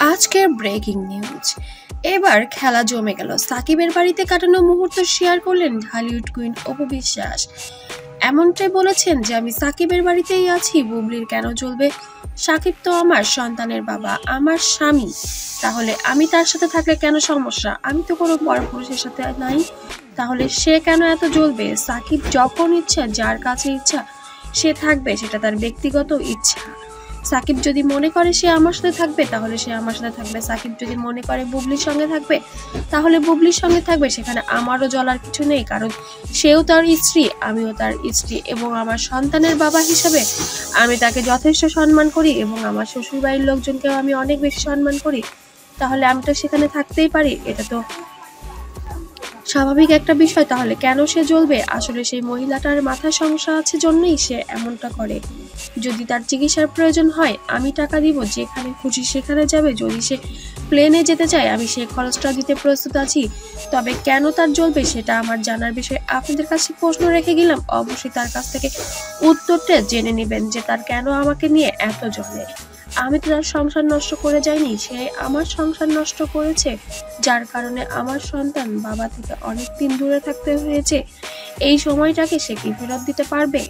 আজকের breaking news. এবার খেলা জমে গেল। সাকিবের বাড়িতে কাটানো মুহূর্ত শেয়ার করলেন হলিউড কুইন অপু বিশ্বাস। এমনটাই বলেছেন যে আমি সাকিবের বাড়িতেই আছি, বুবলির কেন চলবে? সাকিব তো আমার সন্তানের বাবা, আমার স্বামী, তাহলে আমি তার সাথে থাকলে কেন সমস্যা? আমি তো কোনো পরপুরুষের সাথে নাই, তাহলে সে কেন এত জ্বলবে? সাকিব যখন ইচ্ছা, যার কাছে ইচ্ছা সে থাকবে, সেটা তার ব্যক্তিগত ইচ্ছা। সাকিব যদি মনে করে সে আমার সাথে থাকবে, তাহলে সে আমার সাথে থাকবে। সাকিব যদি মনে করে বুবলির সঙ্গে থাকবে, তাহলে বুবলির সঙ্গে থাকবে। সেখানে আমারও জ্বলার কিছু নেই, কারণ সেও তার স্ত্রী, আমিও তার স্ত্রী, এবং আমার সন্তানের বাবা হিসেবে আমি তাকে যথেষ্ট সম্মান করি, এবং আমার শ্বশুরবাড়ির লোকজনকেও আমি অনেক বেশি সম্মান করি। তাহলে আমি তো সেখানে থাকতেই পারি, এটা তো স্বাভাবিক একটা বিষয়। তাহলে কেন সে জ্বলবে? আসলে সেই মহিলাটার মাথায় সমস্যা আছে জন্যই সে এমনটা করে। যদি তার চিকিৎসার প্রয়োজন হয়, আমি টাকা দিব, যেখানে খুশি সেখানে যাবে। যদি সে প্লেনে যেতে চায়, আমি সেই খরচটা দিতে প্রস্তুত আছি। তবে কেন তার জ্বলবে সেটা আমার জানার বিষয়। আপনাদের কাছে প্রশ্ন রেখে গেলাম, অবশ্যই তার কাছ থেকে উত্তরটা জেনে নেবেন যে তার কেন আমাকে নিয়ে এত জ্বলে। আমি তো তার সংসার নষ্ট করে যাইনি, সে আমার সংসার নষ্ট করেছে, যার কারণে আমার সন্তান বাবা থেকে অনেক দিন দূরে থাকতে হয়েছে। এই সময়টাকে সে কি ফেরত দিতে পারবে?